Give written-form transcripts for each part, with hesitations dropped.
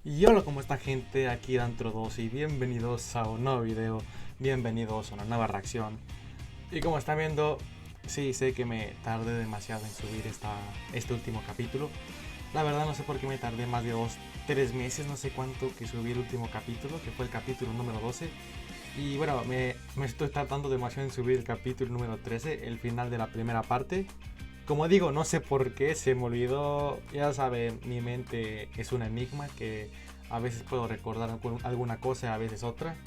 Y hola, ¿cómo está, gente? Aquí Dantro2 y bienvenidos a un nuevo video, bienvenidos a una nueva reacción. Y como están viendo, sí, sé que me tardé demasiado en subir este último capítulo. La verdad no sé por qué me tardé más de 3 meses, no sé cuánto que subí el último capítulo, que fue el capítulo número 12. Y bueno, me estoy tardando demasiado en subir el capítulo número 13, el final de la primera parte. Como digo, no sé por qué se me olvidó. Ya saben, mi mente es un enigma que a veces puedo recordar alguna cosa, a veces otra.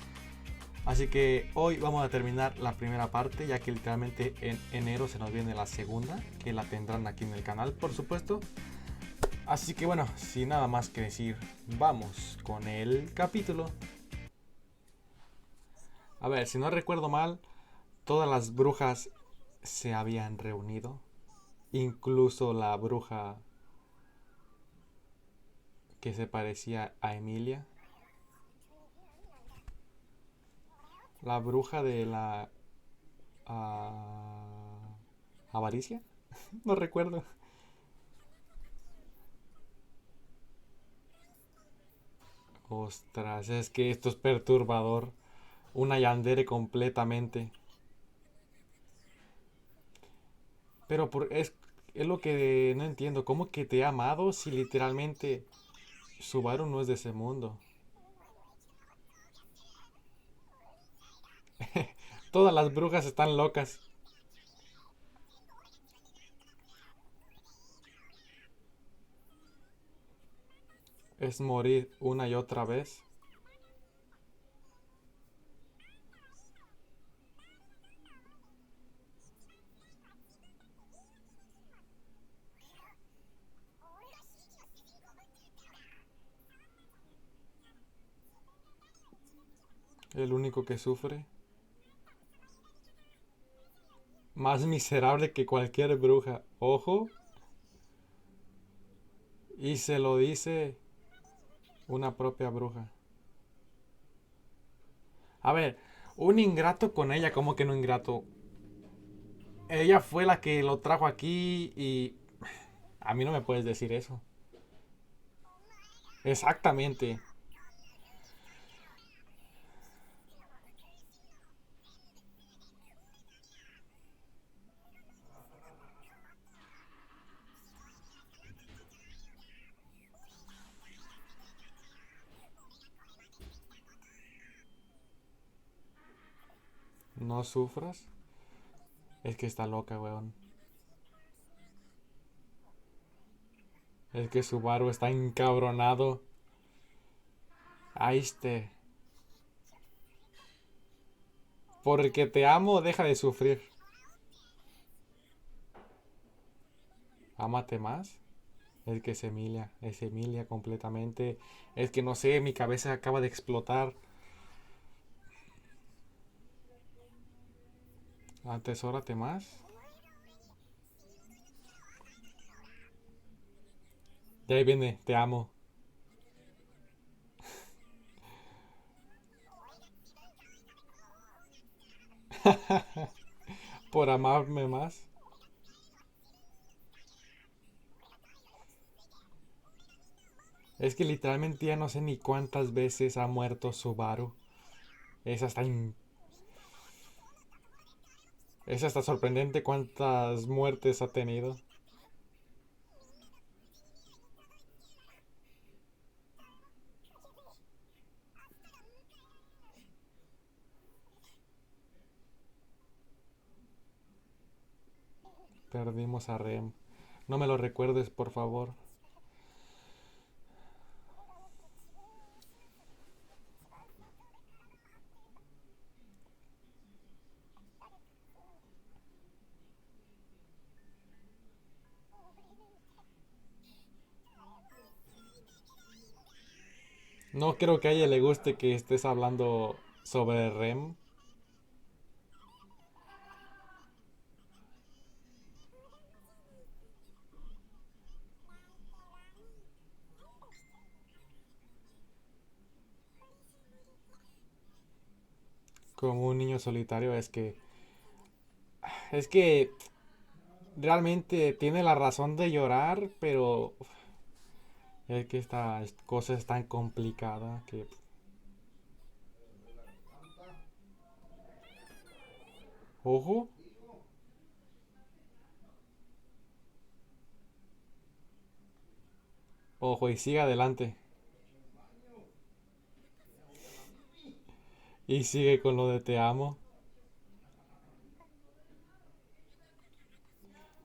Así que hoy vamos a terminar la primera parte, ya que literalmente en enero se nos viene la segunda, que la tendrán aquí en el canal, por supuesto. Así que bueno, sin nada más que decir, vamos con el capítulo. A ver, si no recuerdo mal, todas las brujas se habían reunido, incluso la bruja que se parecía a Emilia. La bruja de la avaricia. No recuerdo. Ostras, es que esto es perturbador. Una yandere completamente. Pero es lo que no entiendo. ¿Cómo que te ha amado si literalmente Subaru no es de ese mundo? Todas las brujas están locas. Es morir una y otra vez. El único que sufre. Más miserable que cualquier bruja. Ojo. Y se lo dice una propia bruja. A ver, un ingrato con ella, ¿cómo que no ingrato? Ella fue la que lo trajo aquí y a mí no me puedes decir eso. Exactamente. No sufras. Es que está loca, weón. Es que Subaru está encabronado. Ahí esté. Porque te amo, deja de sufrir. Ámate más. Es que es Emilia completamente. Es que no sé, mi cabeza acaba de explotar. Atesórate más. De ahí viene, te amo. Por amarme más. Es que literalmente ya no sé ni cuántas veces ha muerto Subaru. Es hasta, es hasta sorprendente cuántas muertes ha tenido. Perdimos a Rem. No me lo recuerdes, por favor. No creo que a ella le guste que estés hablando sobre Rem. Como un niño solitario. Es que realmente tiene la razón de llorar, pero Es que esta cosa es tan complicada que... Ojo, ojo y sigue adelante. Y sigue con lo de te amo.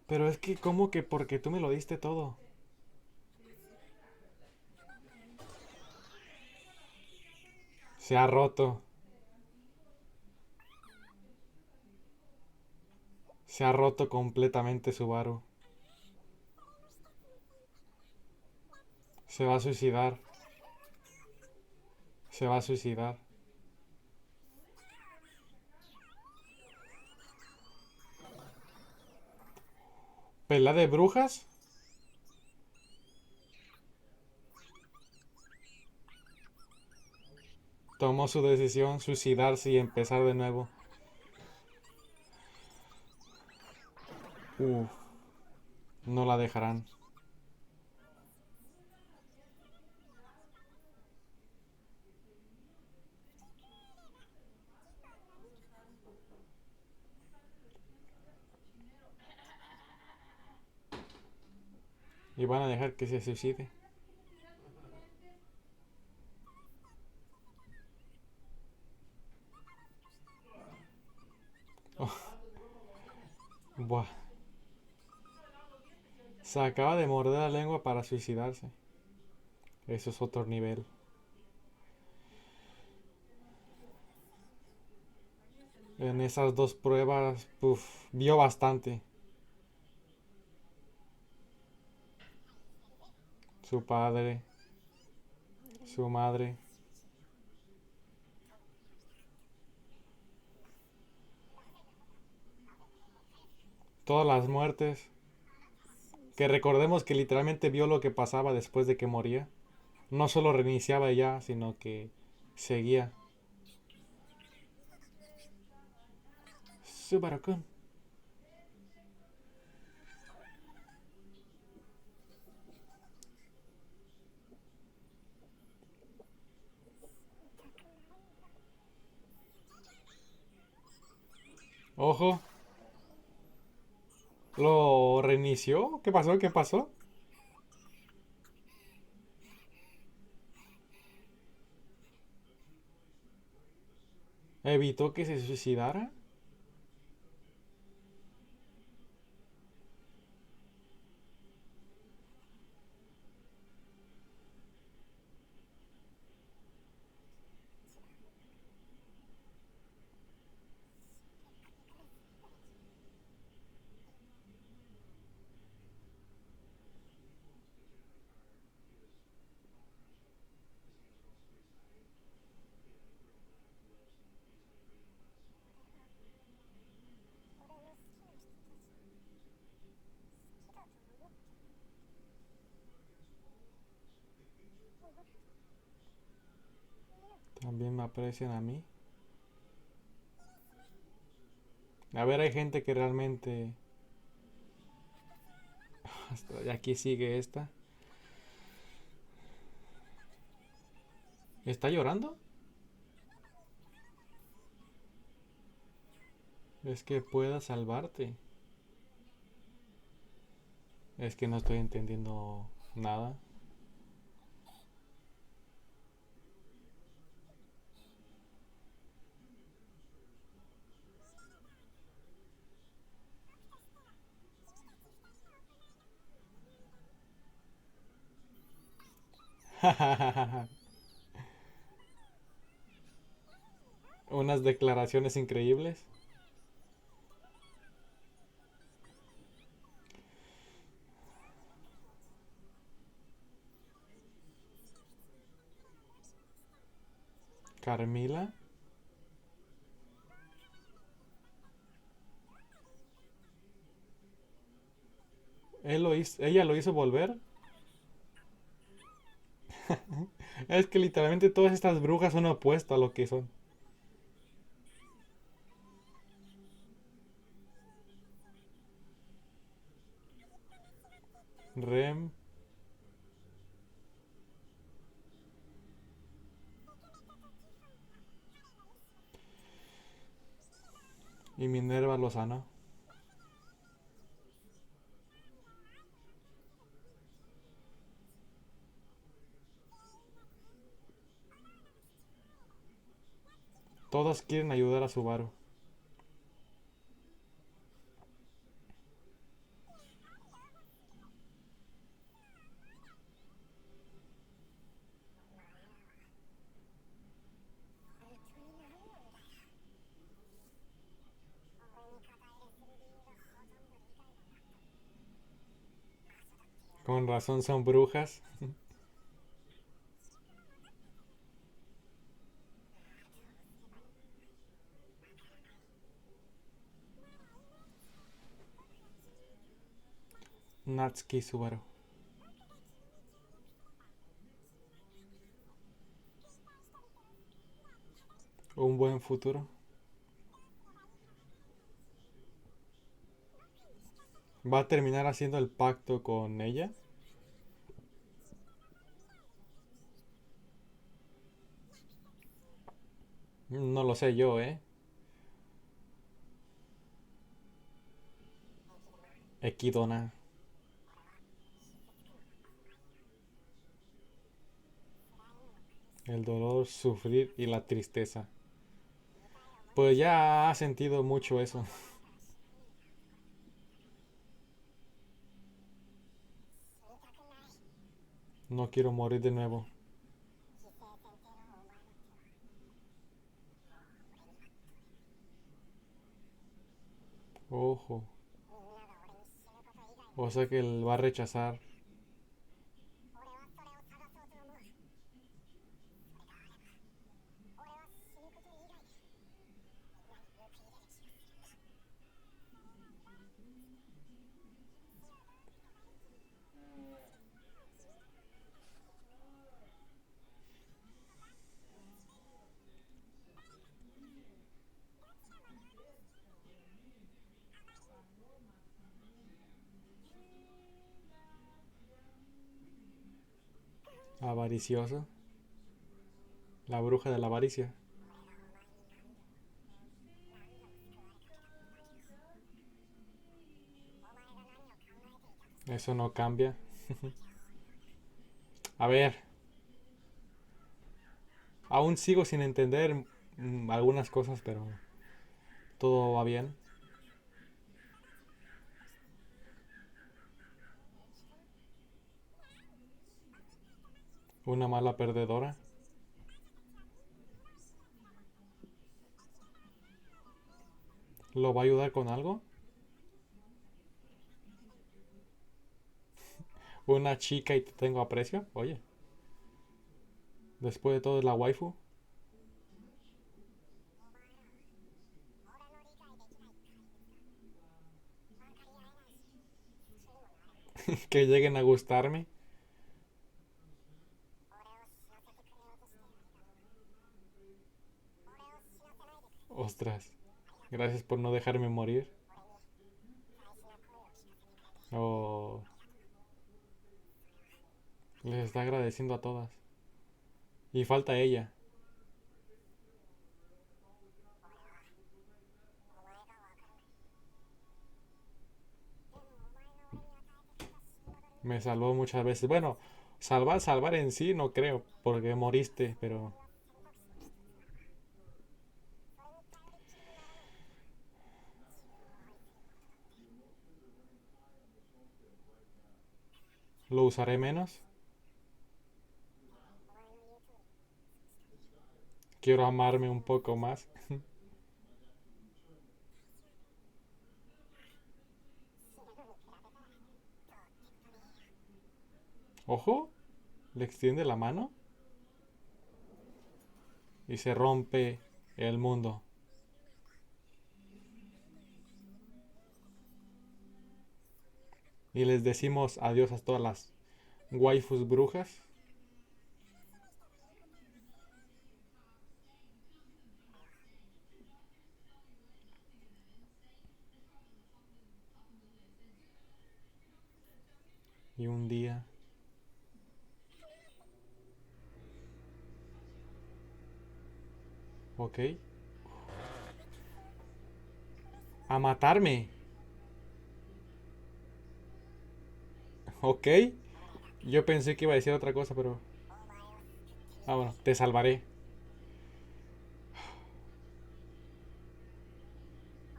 Pero es que, ¿cómo que porque tú me lo diste todo? Se ha roto. Se ha roto completamente Subaru. Se va a suicidar. Se va a suicidar. ¿Pelea de brujas? Tomó su decisión, suicidarse y empezar de nuevo. Uf, no la dejarán. Y van a dejar que se suicide. Oh, buah. Se acaba de morder la lengua para suicidarse. Eso es otro nivel. En esas dos pruebas, vio bastante. Su padre, su madre. Todas las muertes. Que recordemos que literalmente vio lo que pasaba después de que moría. No solo reiniciaba ya, sino que seguía. Subaru-kun. Ojo. ¿Lo reinició? ¿Qué pasó? ¿Qué pasó? ¿Evitó que se suicidara? También me aprecian a mí. A ver, hay gente que realmente... Aquí sigue esta. ¿Está llorando? Es que pueda salvarte. Es que no estoy entendiendo nada. Unas declaraciones increíbles. Carmila. Ella lo hizo volver. Es que literalmente todas estas brujas son opuestas a lo que son. Rem. Y Minerva Lozano. Todos quieren ayudar a Subaru. Con razón son brujas. Natsuki Subaru. Un buen futuro. ¿Va a terminar haciendo el pacto con ella? No lo sé yo, ¿eh? Equidona. El dolor, sufrir y la tristeza. Pues ya ha sentido mucho eso. No quiero morir de nuevo. Ojo. O sea que él va a rechazar. Avaricioso. La bruja de la avaricia. Eso no cambia. A ver, aún sigo sin entender algunas cosas, pero todo va bien. Una mala perdedora. ¿Lo va a ayudar con algo? Una chica y te tengo aprecio. Oye, después de todo es la waifu. Que lleguen a gustarme. Ostras, gracias por no dejarme morir. Oh, les está agradeciendo a todas. Y falta ella. Me salvó muchas veces. Bueno, salvar en sí no creo, porque moriste, pero lo usaré menos. Quiero amarme un poco más. Ojo, le extiende la mano y se rompe el mundo. Y les decimos adiós a todas las waifus brujas. Y un día, ok, A matarme. Ok. Yo pensé que iba a decir otra cosa, pero... Ah, bueno, te salvaré.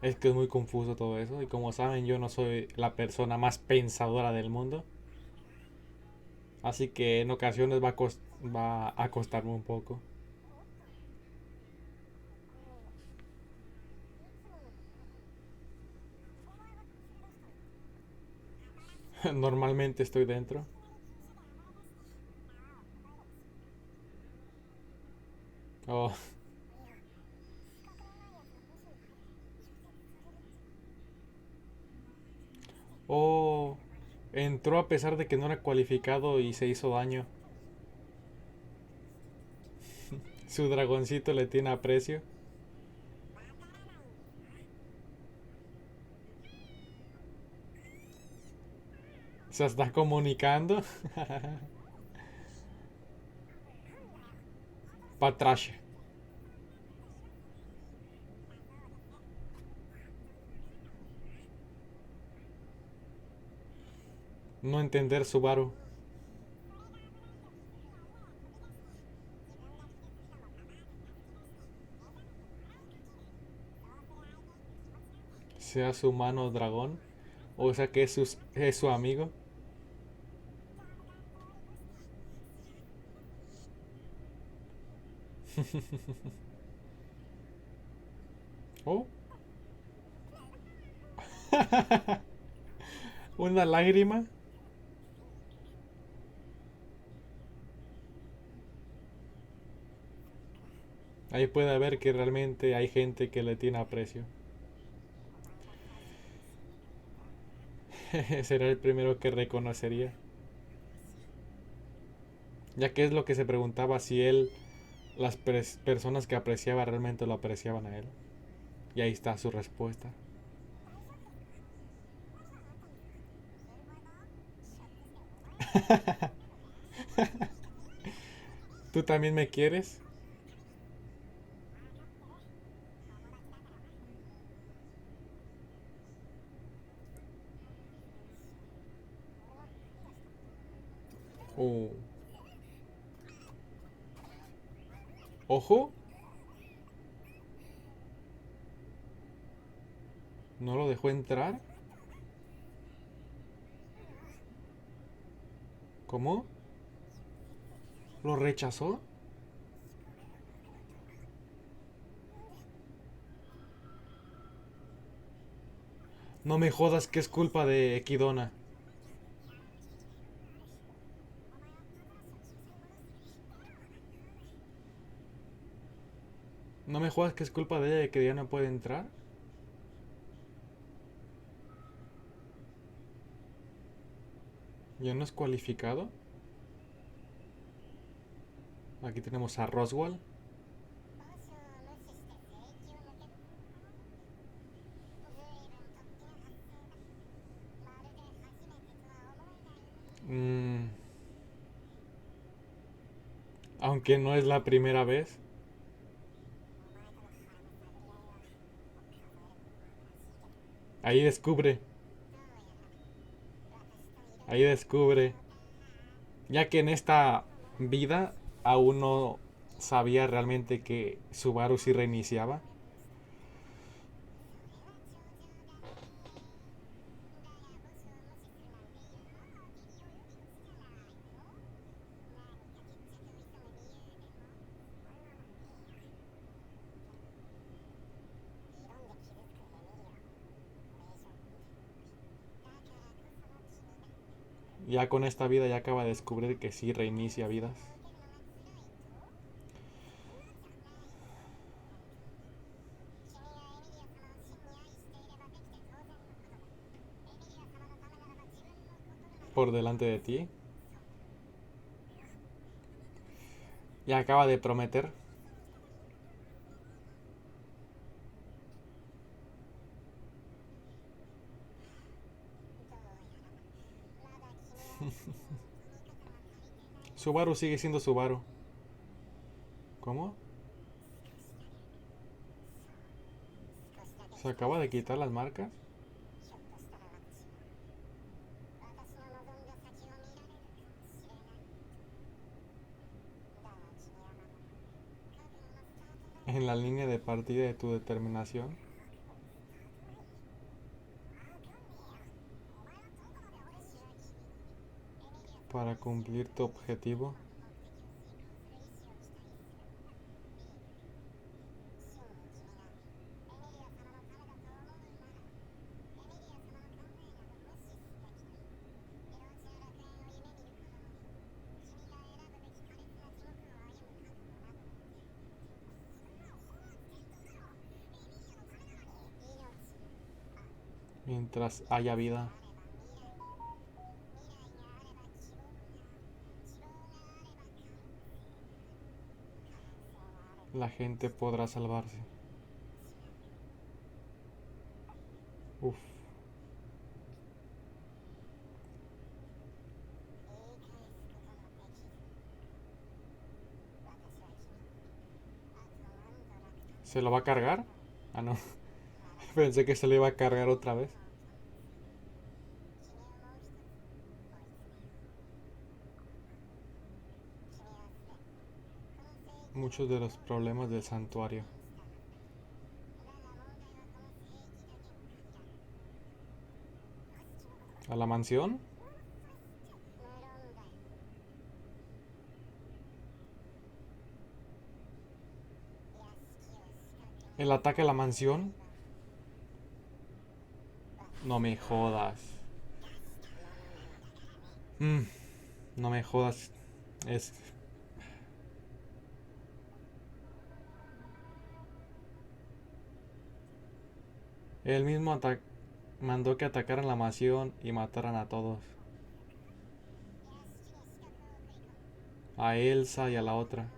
Es que es muy confuso todo eso. Y como saben, yo no soy la persona más pensadora del mundo. Así que en ocasiones va a costarme un poco. Normalmente estoy dentro. Oh, oh, entró a pesar de que no era cualificado y se hizo daño. Su dragoncito le tiene aprecio. Se está comunicando. Patrache. No entender Subaru. Sea su mano dragón. O sea que es su amigo. Oh, una lágrima. Ahí puede ver que realmente hay gente que le tiene aprecio. Será el primero que reconocería. Ya que es lo que se preguntaba si él, las personas que apreciaba realmente lo apreciaban a él. Y ahí está su respuesta. ¿Tú también me quieres? Oh. Ojo, no lo dejó entrar. ¿Cómo? ¿Lo rechazó? No me jodas que es culpa de Equidona. No me jodas que es culpa de ella de que ya no puede entrar. ¿Ya no es cualificado? Aquí tenemos a Roswell. Mm, aunque no es la primera vez. Ahí descubre. Ahí descubre. Ya que en esta vida aún no sabía realmente que Subaru sí reiniciaba. Ya con esta vida ya acaba de descubrir que sí reinicia vidas. Por delante de ti. Ya acaba de prometer. Subaru sigue siendo Subaru. ¿Cómo? Se acaba de quitar las marcas. En la línea de partida de tu determinación para cumplir tu objetivo. Mientras haya vida, la gente podrá salvarse. Uf. ¿Se lo va a cargar? Ah, no. Pensé que se lo iba a cargar otra vez. Muchos de los problemas del santuario. ¿A la mansión? ¿El ataque a la mansión? No me jodas. Mm, no me jodas. Es... Él mismo mandó que atacaran la mansión y mataran a todos. A Elsa y a la otra.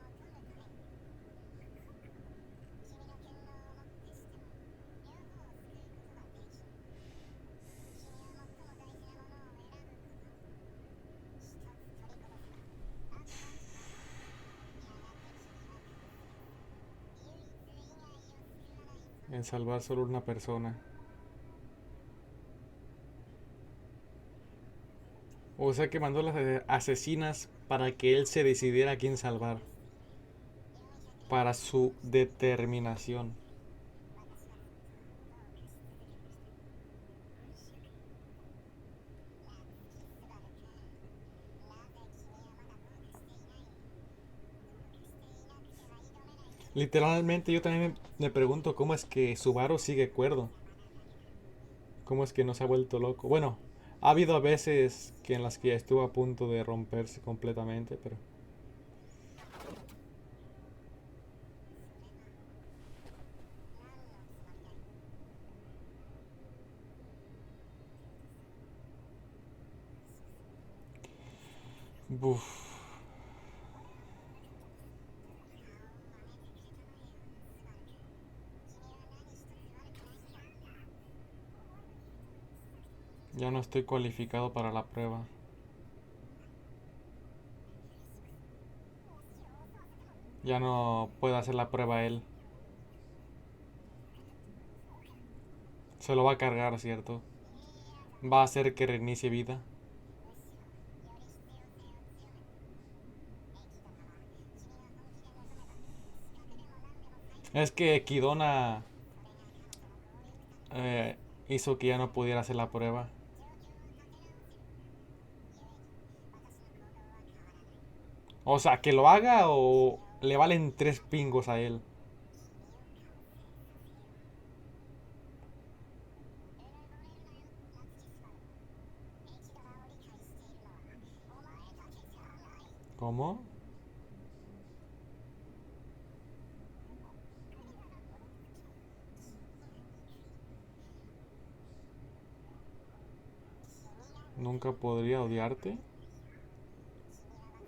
En salvar solo una persona. O sea que mandó las asesinas para que él se decidiera a quién salvar. Para su determinación. Literalmente yo también me pregunto cómo es que Subaru sigue cuerdo. ¿Cómo es que no se ha vuelto loco? Bueno, ha habido veces que en las que estuvo a punto de romperse completamente, pero... Buf. Ya no estoy cualificado para la prueba. Ya no puede hacer la prueba él. Se lo va a cargar, ¿cierto? Va a hacer que reinicie vida. Es que Kidona eh, hizo que ya no pudiera hacer la prueba. O sea, que lo haga o le valen tres pingos a él. ¿Cómo? Nunca podría odiarte.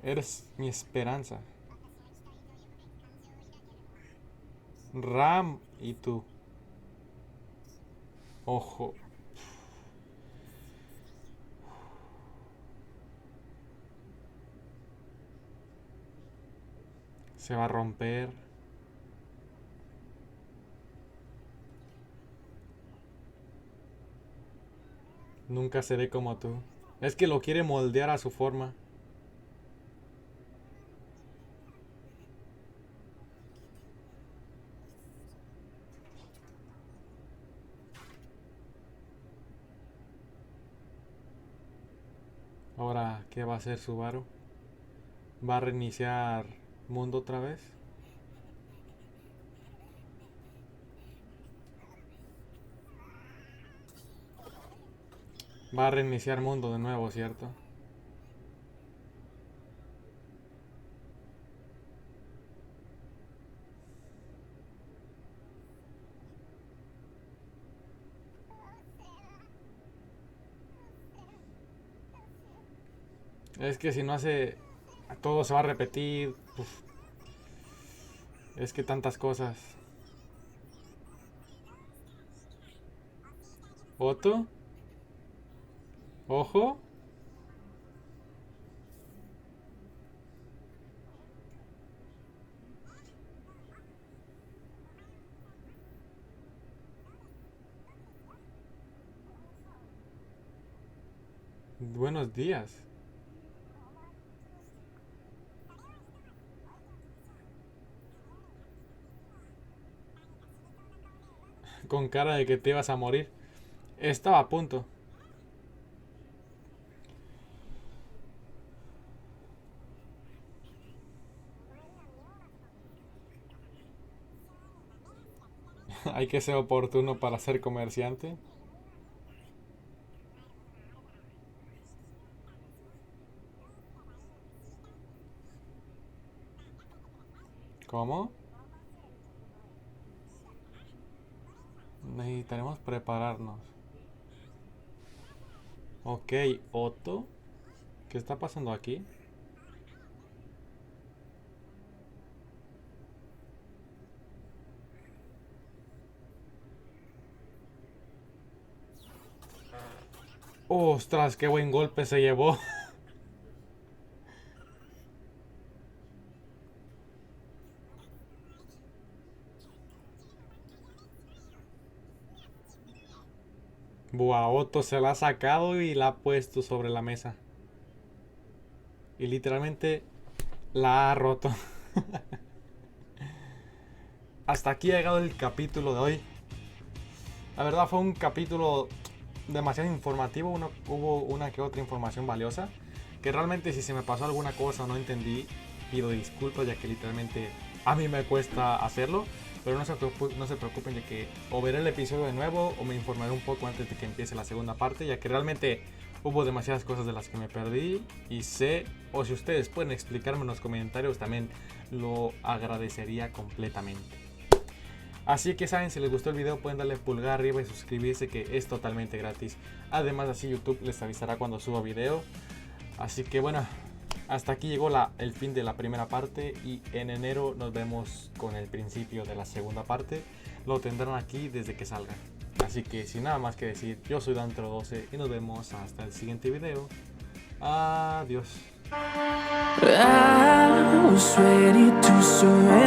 Eres mi esperanza. Ram y tú. Ojo. Se va a romper. Nunca seré como tú. Es que lo quiere moldear a su forma. Ahora, ¿qué va a hacer Subaru? ¿Va a reiniciar mundo otra vez? Va a reiniciar mundo de nuevo, ¿cierto? Es que si no hace... Todo se va a repetir. Uf, es que tantas cosas. ¿Otto? ¿Ojo? Buenos días. Con cara de que te ibas a morir. Estaba a punto. Hay que ser oportuno para ser comerciante. ¿Cómo? Necesitaremos prepararnos. Ok, Otto. ¿Qué está pasando aquí? ¡Ostras! ¡Qué buen golpe se llevó! Buah, Otto se la ha sacado y la ha puesto sobre la mesa. Y literalmente la ha roto. Hasta aquí ha llegado el capítulo de hoy. La verdad fue un capítulo demasiado informativo. Hubo una que otra información valiosa. Que realmente si se me pasó alguna cosa o no entendí, pido disculpas ya que literalmente a mí me cuesta hacerlo. Pero no se preocupen de que o veré el episodio de nuevo o me informaré un poco antes de que empiece la segunda parte, ya que realmente hubo demasiadas cosas de las que me perdí y sé, o si ustedes pueden explicarme en los comentarios también lo agradecería completamente. Así que saben, si les gustó el video pueden darle pulgar arriba y suscribirse, que es totalmente gratis. Además así YouTube les avisará cuando suba video. Así que bueno, hasta aquí llegó el fin de la primera parte y en enero nos vemos con el principio de la segunda parte. Lo tendrán aquí desde que salga. Así que sin nada más que decir, yo soy Dantro12 y nos vemos hasta el siguiente video. Adiós. I was ready to surrender.